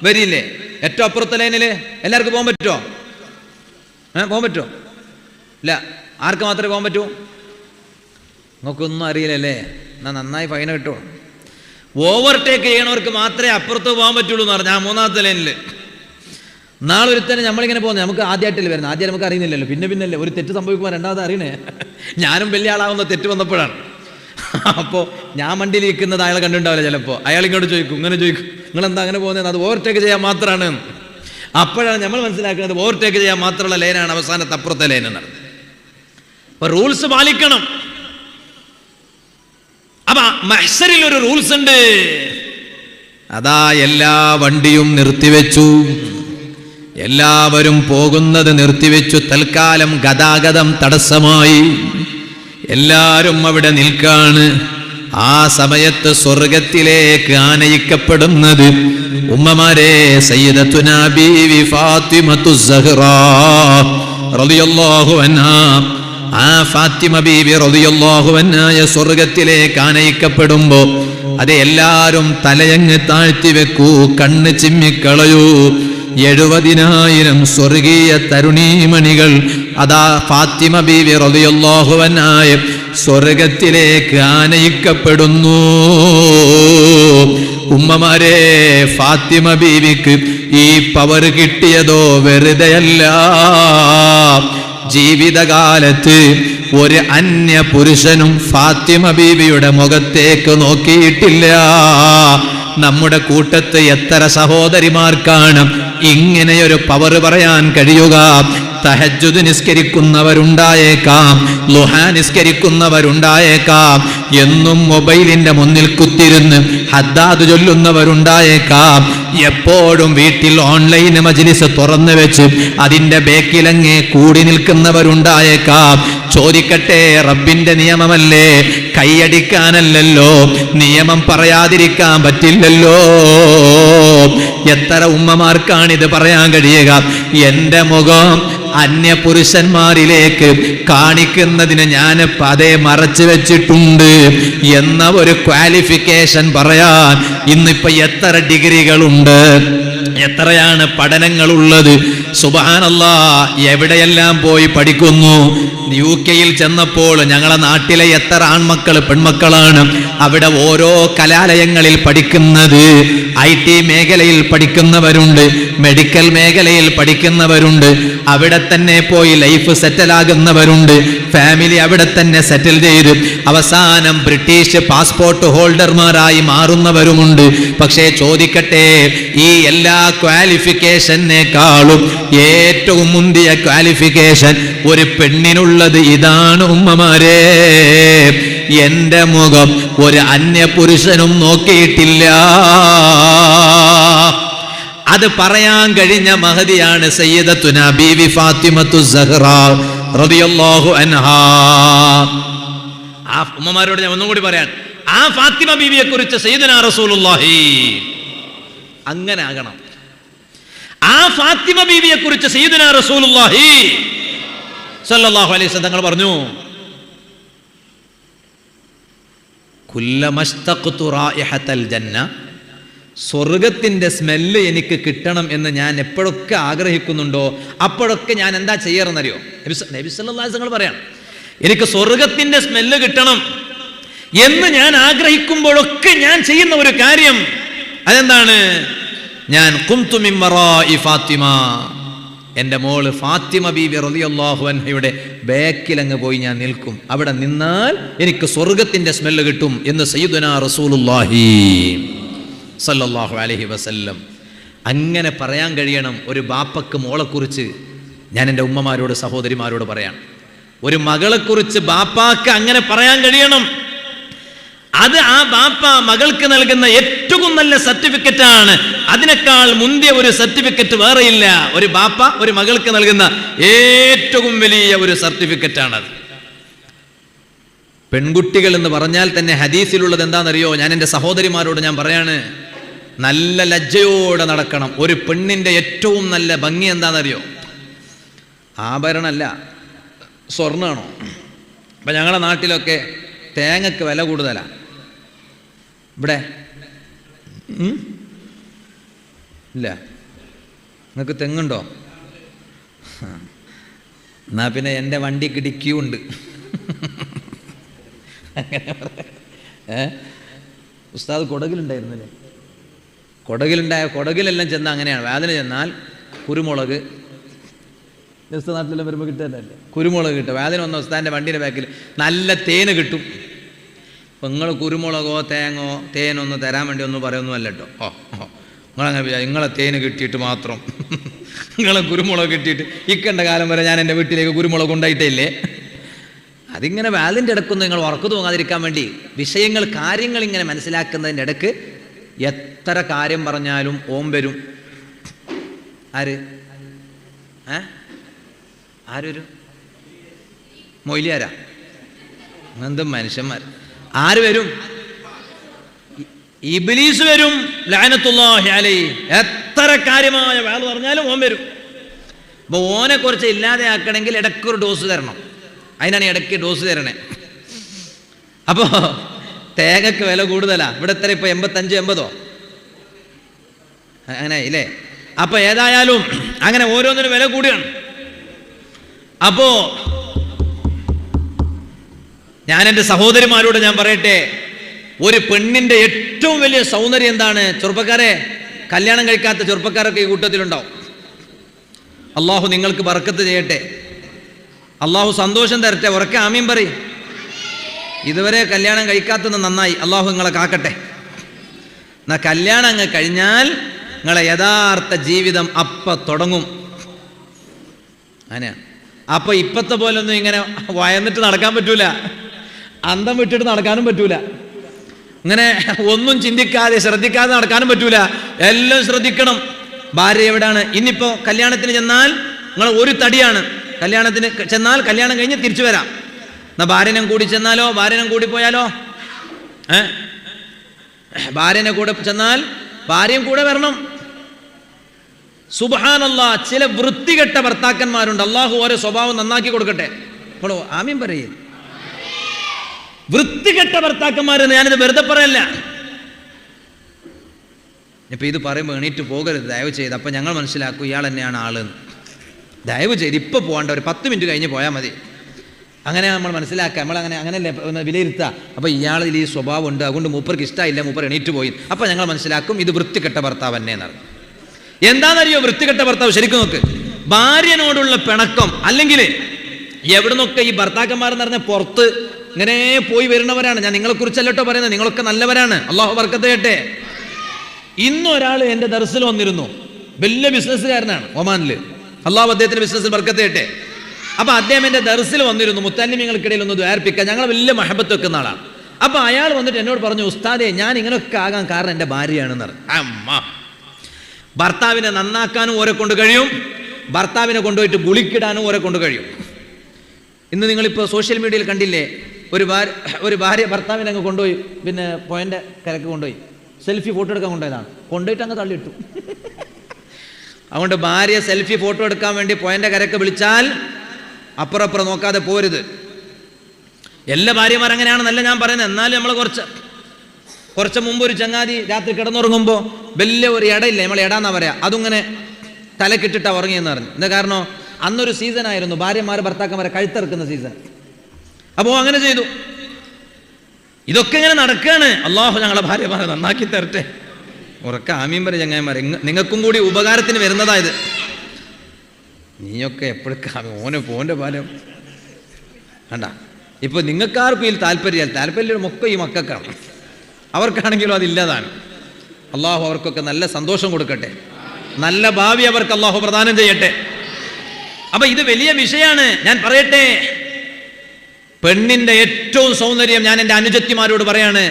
വരിയില്ലേ, ഏറ്റവും അപ്പുറത്തെ ലൈനിൽ എല്ലാവർക്കും പോകാൻ പറ്റുമോ? പോകാൻ പറ്റുമോ? ഇല്ല. ആർക്ക് മാത്രമേ പോകാൻ പറ്റൂ? നിങ്ങൾക്കൊന്നും അറിയില്ലല്ലേ? എന്നാൽ നന്നായി ഫൈൻ കിട്ടുമോ? ഓവർടേക്ക് ചെയ്യണവർക്ക് മാത്രമേ അപ്പുറത്ത് പോകാൻ പറ്റുള്ളൂ എന്ന് പറഞ്ഞു. ആ മൂന്നാമത്തെ ലൈനിൽ നാളെ ഒരുത്തന്നെ നമ്മളിങ്ങനെ പോകുന്നത്, നമുക്ക് ആദ്യമായിട്ടല്ലേ വരുന്നത്, ആദ്യം നമുക്ക് അറിയുന്നില്ലല്ലോ, പിന്നല്ലേ ഒരു തെറ്റ് സംഭവിക്കുമ്പോൾ രണ്ടാമത് അറിയണേ. ഞാനും വലിയ ആളാവുന്ന തെറ്റ് വന്നപ്പോഴാണ്. അപ്പോൾ ഞാൻ വണ്ടിയിലിരിക്കുന്നത് അയാളെ കണ്ടിട്ടുണ്ടാവില്ല. ചിലപ്പോൾ അയാൾ ഇങ്ങോട്ട് ചോദിക്കും, ഇങ്ങനെ ചോദിക്കും, നിങ്ങളെന്താ അങ്ങനെ പോകുന്നത്? അത് ഓവർടേക്ക് ചെയ്യാൻ മാത്രമാണ്. അപ്പോഴാണ് നമ്മൾ മനസ്സിലാക്കുന്നത് ഓവർടേക്ക് ചെയ്യാൻ മാത്രമുള്ള ലൈനാണ് അവസാനത്തെ അപ്പുറത്തെ ലൈൻ എന്നാണ്. അപ്പൊ റൂൾസ് പാലിക്കണം. അപ്പൊ മഹ്ശറിൽ ഒരു റൂൾസ് ഉണ്ട്. അതാ എല്ലാ വണ്ടിയും നിർത്തിവെച്ചു, എല്ലാവരും പോകുന്നത് നിർത്തിവെച്ചു. തൽക്കാലം ഗതാഗതം തടസ്സമായി. എല്ലാരും അവിടെ നിൽക്കാണ്. ആ സമയത്ത് സ്വർഗത്തിലേക്ക് ആനയിക്കപ്പെടുന്നത് ഉമ്മമാരെ സയ്യിദത്തുനാ ബീവി ഫാത്തിമത്തു സഹ്റാ റളിയല്ലാഹു അൻഹാ. ആ ഫാത്തിമ ബീവി റളിയല്ലാഹു അൻഹായ സ്വർഗത്തിലേക്ക് ആനയിക്കപ്പെടുമ്പോ അത് എല്ലാരും തലയങ്ങ് താഴ്ത്തി വെക്കൂ, കണ്ണ് ചിമ്മിക്കളയൂ. 70,000 സ്വർഗീയ തരുണീമണികൾ അതാ ഫാത്തിമ ബീവി റളിയല്ലാഹു അൻഹായ സ്വർഗത്തിലേക്ക് ആനയിക്കപ്പെടുന്നു. ഉമ്മമാരെ, ഫാത്തിമ ബീവിക്ക് ഈ പവർ കിട്ടിയതോ വെറുതെയല്ല. ജീവിതകാലത്ത് ഒരു അന്യ പുരുഷനും ഫാത്തിമ ബീവിയുടെ മുഖത്തേക്ക് നോക്കിയിട്ടില്ല. നമ്മുടെ കൂട്ടത്ത് എത്ര സഹോദരിമാർക്കാണ് ഇങ്ങനെയൊരു പവർ പറയാൻ കഴിയുക? തഹജ്ജുദ് നിസ്കരിക്കുന്നവരുണ്ടായേക്കാം, ളുഹാ നിസ്കരിക്കുന്നവരുണ്ടായേക്കാം, എന്നും മൊബൈലിന്റെ മുന്നിൽ കുത്തിരുന്ന് ഹദ്ദാദ് ചൊല്ലുന്നവരുണ്ടായേക്കാം, എപ്പോഴും വീട്ടിൽ ഓൺലൈൻ മജ്ലിസ് തുറന്നു വെച്ച് അതിന്റെ ബേക്കിലങ്ങേ കൂടി നിൽക്കുന്നവരുണ്ടായേക്കാം. ചോദിക്കട്ടെ, റബ്ബിന്റെ നിയമമല്ലേ, കൈയടിക്കാനല്ലല്ലോ, നിയമം പറയാതിരിക്കാൻ പറ്റില്ലല്ലോ. എത്ര ഉമ്മമാർക്കാണിത് പറയാൻ കഴിയുക? എന്റെ മുഖം അന്യപുരുഷന്മാരിലേക്ക് കാണിക്കുന്നതിന് ഞാൻ പതേ മറച്ചു വെച്ചിട്ടുണ്ട് എന്ന ഒരു ക്വാളിഫിക്കേഷൻ പറയാൻ ഇന്നിപ്പോ എത്ര ഡിഗ്രികളുണ്ട്, എത്രയാണ് പഠനങ്ങളുള്ളത്. സുബ്ഹാനല്ലാഹ്, എവിടെയെല്ലാം പോയി പഠിക്കുന്നു. UK-യിൽ ചെന്നപ്പോൾ ഞങ്ങളെ നാട്ടിലെ എത്ര ആൺമക്കൾ പെൺമക്കളാണ് അവിടെ ഓരോ കലാലയങ്ങളിൽ പഠിക്കുന്നത്. IT മേഖലയിൽ പഠിക്കുന്നവരുണ്ട്, മെഡിക്കൽ മേഖലയിൽ പഠിക്കുന്നവരുണ്ട്, അവിടെ തന്നെ പോയി ലൈഫ് സെറ്റിലാകുന്നവരുണ്ട്, ഫാമിലി അവിടെ തന്നെ സെറ്റിൽ ചെയ്ത് അവസാനം ബ്രിട്ടീഷ് പാസ്പോർട്ട് ഹോൾഡർമാരായി മാറുന്നവരുമുണ്ട്. പക്ഷേ ചോദിക്കട്ടെ, ഈ എല്ലാ ക്വാളിഫിക്കേഷനേക്കാളും ഏറ്റവും മുന്തിയ ക്വാളിഫിക്കേഷൻ ഒരു പെണ്ണിനുള്ളത് ഇതാണ് ഉമ്മമാരെ. എന്റെ മുഖം ഒരു അന്യപുരുഷനും നോക്കിയിട്ടില്ല. അത് പറയാൻ കഴിഞ്ഞ മഹദിയാണ് സയ്യിദത്തുന ബീവി ഫാത്തിമത്തു സഹ്റ റളിയല്ലാഹു അൻഹാ. ആ ഉമ്മമാരോട് ഞാൻ ഒന്നും കൂടി പറയാൻ, ആ ഫാത്തിമ ബീവിയെ കുറിച്ച് സയ്യിദുനാ റസൂലുള്ളാഹി അങ്ങനെ ആകണം. ആ ഫാത്തിമ ബീവിയെ കുറിച്ച് സയ്യിദുനാ റസൂലുള്ളാഹി സ്വല്ലല്ലാഹു അലൈഹി വസല്ലം തങ്ങൾ പറഞ്ഞു, കുല്ലമസ്തഖ്തു റായിഹത്തൽ ജന്ന, സ്വർഗത്തിന്റെ സ്മെല്ല് എനിക്ക് കിട്ടണം എന്ന് ഞാൻ എപ്പോഴൊക്കെ ആഗ്രഹിക്കുന്നുണ്ടോ അപ്പോഴൊക്കെ ഞാൻ എന്താ ചെയ്യാറെന്നറിയോ? നബി സല്ലല്ലാഹു അലൈഹി വസല്ലം പറയാണ്, എനിക്ക് സ്വർഗത്തിന്റെ സ്മെല്ല് കിട്ടണം എന്ന് ഞാൻ ആഗ്രഹിക്കുമ്പോഴൊക്കെ ഞാൻ ചെയ്യുന്ന ഒരു കാര്യം അതെന്താണ്? ഞാൻ ഖുംതു മിൻ വറാഇ ഫാത്തിമ, എൻ്റെ മോള് ഫാത്തിമ ബീവി റളിയല്ലാഹു അൻഹയുടെ ബാക്കിൽ അങ്ങ് പോയി ഞാൻ നിൽക്കും. അവിടെ നിന്നാൽ എനിക്ക് സ്വർഗത്തിന്റെ സ്മെല്ല് കിട്ടും എന്ന് സയ്യിദുനാ റസൂലുള്ളാഹി സല്ലല്ലാഹു അലൈഹി വസല്ലം. അങ്ങനെ പറയാൻ കഴിയണം ഒരു ബാപ്പക്ക് മോളെക്കുറിച്ച്. ഞാൻ എൻ്റെ ഉമ്മമാരോട് സഹോദരിമാരോട് പറയാം, ഒരു മകളെക്കുറിച്ച് ബാപ്പാക്ക് അങ്ങനെ പറയാൻ കഴിയണം. അത് ആ ബാപ്പ മകൾക്ക് നൽകുന്ന ഏറ്റവും നല്ല സർട്ടിഫിക്കറ്റ് ആണ്. അതിനേക്കാൾ മുന്തിയ ഒരു സർട്ടിഫിക്കറ്റ് വേറെയില്ല. ഒരു ബാപ്പ ഒരു മകൾക്ക് നൽകുന്ന ഏറ്റവും വലിയ ഒരു സർട്ടിഫിക്കറ്റ് ആണത്. പെൺകുട്ടികൾ എന്ന് പറഞ്ഞാൽ തന്നെ ഹദീസിലുള്ളത് എന്താണെന്നറിയോ? ഞാൻ എൻ്റെ സഹോദരിമാരോട് ഞാൻ പറയാണ്, നല്ല ലജ്ജയോടെ നടക്കണം. ഒരു പെണ്ണിൻ്റെ ഏറ്റവും നല്ല ഭംഗി എന്താണെന്നറിയോ? ആഭരണമല്ല, സ്വർണ്ണമാണോ? അപ്പം ഞങ്ങളുടെ നാട്ടിലൊക്കെ തേങ്ങക്ക് വില കൂടുതലാണ്. ഇവിടെ ഇല്ല. നിങ്ങൾക്ക് തെങ്ങുണ്ടോ? എന്നാ പിന്നെ എൻ്റെ വണ്ടിക്ക് ഡിക്യൂ ഉണ്ട്. ഉസ്താദ് കൊടകിലുണ്ടായിരുന്നല്ലേ? കൊടകിലെല്ലാം ചെന്നാൽ അങ്ങനെയാണ്. വേദന ചെന്നാൽ കുരുമുളക്, നാട്ടിലെല്ലാം വരുമ്പോൾ കിട്ടാനല്ലേ കുരുമുളക് കിട്ടും. വേദന വന്ന ഉസ്താദിൻ്റെ വണ്ടീൻ്റെ ബാക്കിൽ നല്ല തേന് കിട്ടും. അപ്പം നിങ്ങൾ കുരുമുളകോ തേങ്ങോ തേനൊന്ന് തരാൻ വേണ്ടി ഒന്നും പറയൊന്നുമല്ല കേട്ടോ. നിങ്ങളങ്ങനെ നിങ്ങളെ തേന് കിട്ടിയിട്ട് മാത്രം നിങ്ങളെ കുരുമുളക് കിട്ടിയിട്ട് ഇക്കണ്ട കാലം വരെ ഞാൻ എൻ്റെ വീട്ടിലേക്ക് കുരുമുളക് കൊണ്ടായിട്ടേ ഇല്ലേ. അതിങ്ങനെ വാലിൻ്റെ ഇടക്കൊന്ന് നിങ്ങൾ ഉറക്കു തോന്നാതിരിക്കാൻ വേണ്ടി കാര്യങ്ങൾ ഇങ്ങനെ മനസ്സിലാക്കുന്നതിൻ്റെ ഇടക്ക് എത്ര കാര്യം പറഞ്ഞാലും ഓം വരും. ആര് ആരൊരു മൊയ്ലിയാരാ? എന്തും മനുഷ്യന്മാർ. ആര് വരും? ഇബ്ലീസ് വരും ലഅനത്തുല്ലാഹി അലൈഹി. എത്ര കാര്യമായ വാല് പറഞ്ഞാലും ഓൻ വരും. അപ്പോൾ ഓനെ കുറച്ച് ഇല്ലാതെ ആക്കണമെങ്കിൽ ഇടയ്ക്കൊരു ഡോസ് തരണം. അതിനാണ് ഇടയ്ക്ക് ഡോസ് തരണേ. അപ്പോൾ തേങ്ങക്ക് വില കൂടുതലാ. ഇവിടെ എത്ര ഇപ്പോൾ 85-80 അങ്ങനെ ഇല്ലേ? അപ്പോൾ ഏതായാലും അങ്ങനെ ഓരോന്നിനും വില കൂടിയാണ്. അപ്പോ ഞാൻ എൻ്റെ സഹോദരിമാരോട് ഞാൻ പറയട്ടെ, ഒരു പെണ്ണിൻ്റെ ഏറ്റവും വലിയ സൗന്ദര്യം എന്താണ്? ചെറുപ്പക്കാരെ, കല്യാണം കഴിക്കാത്ത ചെറുപ്പക്കാരൊക്കെ ഈ കൂട്ടത്തിലുണ്ടാവും. അള്ളാഹു നിങ്ങൾക്ക് ബർക്കത്ത് ചെയ്യട്ടെ, അള്ളാഹു സന്തോഷം തരട്ടെ. ഉറക്കെ ആമീൻ പറയും. ഇതുവരെ കല്യാണം കഴിക്കാത്തത് നന്നായി, അള്ളാഹു നിങ്ങളെ കാക്കട്ടെ. എന്നാൽ കല്യാണം അങ്ങ് കഴിഞ്ഞാൽ നിങ്ങളെ യഥാർത്ഥ ജീവിതം അപ്പം തുടങ്ങും. അങ്ങനെയാണ്. അപ്പൊ ഇപ്പത്തെ പോലെ ഒന്നും ഇങ്ങനെ വയന്നിട്ട് നടക്കാൻ പറ്റൂല, അന്തം വിട്ടിട്ട് നടക്കാനും പറ്റൂല, ഇങ്ങനെ ഒന്നും ചിന്തിക്കാതെ ശ്രദ്ധിക്കാതെ നടക്കാനും പറ്റൂല. എല്ലാം ശ്രദ്ധിക്കണം. ഭാര്യ എവിടാണ്? ഇന്നിപ്പോ കല്യാണത്തിന് ചെന്നാൽ നിങ്ങൾ ഒരു തടിയാണ്. കല്യാണത്തിന് ചെന്നാൽ കല്യാണം കഴിഞ്ഞ് തിരിച്ചു വരാം. എന്നാ ഭാര്യനെ കൂടി ചെന്നാലോ, ഭാര്യനെ കൂടി പോയാലോ? ഭാര്യനെ കൂടെ ചെന്നാൽ ഭാര്യയും കൂടെ വരണം. സുബ്ഹാനല്ലാഹ്, ചില വൃത്തികെട്ട ഭർത്താക്കന്മാരുണ്ട്. അള്ളാഹു ഓരോ സ്വഭാവം നന്നാക്കി കൊടുക്കട്ടെ. നമ്മളോ ആമീൻ പറയേ. വൃത്തികെട്ട ഭർത്താക്കന്മാരെന്ന് ഞാനിത് വെറുതെ പറയല്ല. ഇപ്പൊ ഇത് പറയുമ്പോൾ എണീറ്റ് പോകരുത് ദയവ് ചെയ്ത്. അപ്പൊ ഞങ്ങൾ മനസ്സിലാക്കും ഇയാൾ തന്നെയാണ് ആളെന്ന്. ദയവ് ചെയ്ത് ഇപ്പൊ പോകണ്ട, ഒരു 10 മിനിറ്റ് കഴിഞ്ഞ് പോയാൽ മതി. അങ്ങനെ നമ്മൾ മനസ്സിലാക്കുക. അങ്ങനെയല്ലേ വിലയിരുത്തുക. അപ്പൊ ഇയാളിൽ ഈ സ്വഭാവം ഉണ്ട്, അതുകൊണ്ട് മൂപ്പർക്ക് ഇഷ്ടമായില്ല, മൂപ്പർ എണീറ്റ് പോയി. അപ്പൊ ഞങ്ങൾ മനസ്സിലാക്കും ഇത് വൃത്തികെട്ട ഭർത്താവ് തന്നെ എന്നറിയും. എന്താണെന്നറിയോ വൃത്തികെട്ട ഭർത്താവ്? ശരിക്കും നോക്ക്, ഭാര്യനോടുള്ള പിണക്കം അല്ലെങ്കിൽ എവിടെ നിന്നൊക്കെ ഈ ഭർത്താക്കന്മാരെന്ന് പറഞ്ഞ പുറത്ത് ഇങ്ങനെ പോയി വരുന്നവരാണ്. ഞാൻ നിങ്ങളെ കുറിച്ചല്ലോ പറയുന്നത്, നിങ്ങളൊക്കെ നല്ലവരാണ്, അള്ളാഹു ബർക്കത്ത് ചെയ്യട്ടെ. ഇന്നൊരാൾ എൻ്റെ ദർസിൽ വന്നിരുന്നു, വലിയ ബിസിനസ്സുകാരനാണ് ഒമാനില്, അള്ളാഹു അദ്ദേഹത്തിന്റെ ബിസിനസ്സിൽ ബർക്കത്ത് ചെയ്യട്ടെ. അപ്പൊ അദ്ദേഹം എൻ്റെ ദർസിൽ വന്നിരുന്നു, മുത്തല്ലിമീങ്ങൾക്കിടയിൽ ഒന്ന് ദ്വാർപ്പിക്കാൻ, ഞങ്ങൾ വലിയ മഹബത്ത് വെക്കുന്ന ആളാണ്. അപ്പൊ അയാൾ വന്നിട്ട് എന്നോട് പറഞ്ഞു, ഉസ്താദേ ഞാൻ ഇങ്ങനെയൊക്കെ ആകാൻ കാരണം എൻ്റെ ഭാര്യയാണെന്ന് പറഞ്ഞു. അമ്മ, ഭർത്താവിനെ നന്നാക്കാനും ഓരെ കൊണ്ട് കഴിയും, ഭർത്താവിനെ കൊണ്ടുപോയിട്ട് ഗുളിക്കിടാനും ഓരെ കൊണ്ട് കഴിയും. ഇന്ന് നിങ്ങളിപ്പോൾ സോഷ്യൽ മീഡിയയിൽ കണ്ടില്ലേ, ഒരു ഭാര്യ ഭർത്താവിനെ അങ്ങ് കൊണ്ടുപോയി, പിന്നെ പോയിന്റ് കരക്ക് കൊണ്ടുപോയി സെൽഫി ഫോട്ടോ എടുക്കാൻ കൊണ്ടുപോയതാണ്, കൊണ്ടുപോയിട്ട് അങ്ങ് തള്ളിയിട്ടു. അതുകൊണ്ട് ഭാര്യ സെൽഫി ഫോട്ടോ എടുക്കാൻ വേണ്ടി പോയിന്റ് കരക്ക് വിളിച്ചാൽ അപ്പുറം നോക്കാതെ പോരുത്. എല്ലാ ഭാര്യമാർ അങ്ങനെയാണെന്നല്ല ഞാൻ പറയുന്നത്, എന്നാലും നമ്മൾ കുറച്ച് മുമ്പ് ഒരു ചങ്ങാതി രാത്രി കിടന്നുറങ്ങുമ്പോൾ വലിയ ഒരു ഇടയില്ലേ, നമ്മൾ ഇടാന്നാ പറയാ, അതിങ്ങനെ തലക്കിട്ടിട്ടാ ഉറങ്ങിയെന്ന് പറഞ്ഞു. എന്താ കാരണം? അന്നൊരു സീസൺ ആയിരുന്നു ഭാര്യമാർ ഭർത്താക്കന്മാരെ കഴുത്തിറക്കുന്ന സീസൺ. അപ്പോൾ അങ്ങനെ ചെയ്തു. ഇതൊക്കെ ഇങ്ങനെ നടക്കുകയാണ്. അള്ളാഹു ഞങ്ങളെ ഭാര്യമാരെ നന്നാക്കി തരട്ടെ. ഉറക്ക ആമീൻ പറ ചങ്ങായിമാരെ, നിങ്ങൾക്കും കൂടി ഉപകാരത്തിന് വരുന്നതായത്. നീയൊക്കെ എപ്പോഴും ഓൻ്റെ പാലം വേണ്ട. ഇപ്പൊ നിങ്ങൾക്കാർക്കും ഇതിൽ താല്പര്യം മൊക്കെ ഈ മക്കൾക്കാണ്, അവർക്കാണെങ്കിലും അതില്ലാതാണ്. അള്ളാഹു അവർക്കൊക്കെ നല്ല സന്തോഷം കൊടുക്കട്ടെ, നല്ല ഭാവി അവർക്ക് അള്ളാഹു പ്രദാനം ചെയ്യട്ടെ. അപ്പൊ ഇത് വലിയ വിഷയമാണ്. ഞാൻ പറയട്ടെ, പെണ്ണിന്റെ ഏറ്റവും സൗന്ദര്യം ഞാൻ എൻ്റെ അനുജത്തിമാരോട് പറയാണ്,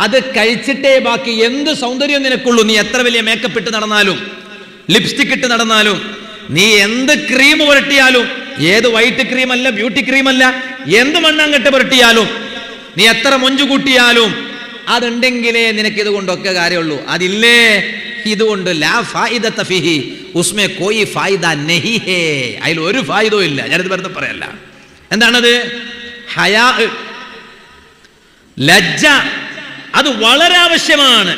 അത് കഴിച്ചിട്ടേ ബാക്കി എന്ത് സൗന്ദര്യം നിനക്കുള്ളൂ. നീ എത്ര വലിയ മേക്കപ്പ് ഇട്ട് നടന്നാലും, ലിപ്സ്റ്റിക് ഇട്ട് നടന്നാലും, നീ എന്ത് ക്രീം പുരട്ടിയാലും, ഏത് വൈറ്റ് ക്രീം അല്ല, ബ്യൂട്ടി ക്രീം അല്ല, എന്ത് മണ്ണാങ്കട്ട് പുരട്ടിയാലും, നീ എത്ര മൊഞ്ചു കൂട്ടിയാലും, അതുണ്ടെങ്കിലേ നിനക്ക് ഇതുകൊണ്ടൊക്കെ കാര്യമുള്ളൂ. അതില്ലേ, ഇതുകൊണ്ട് ലാ ഫായിദത ഫിഹി ഉസ്മേ കോയി ഫായിദ നഹി ഹേ, അതിൽ ഒരു ഫായിദവും ഇല്ല. ഞാനിത് വെറുതെ പറയല്ല. എന്താണത്? ഹയാ, ലജ്ജ, അത് വളരെ ആവശ്യമാണ്.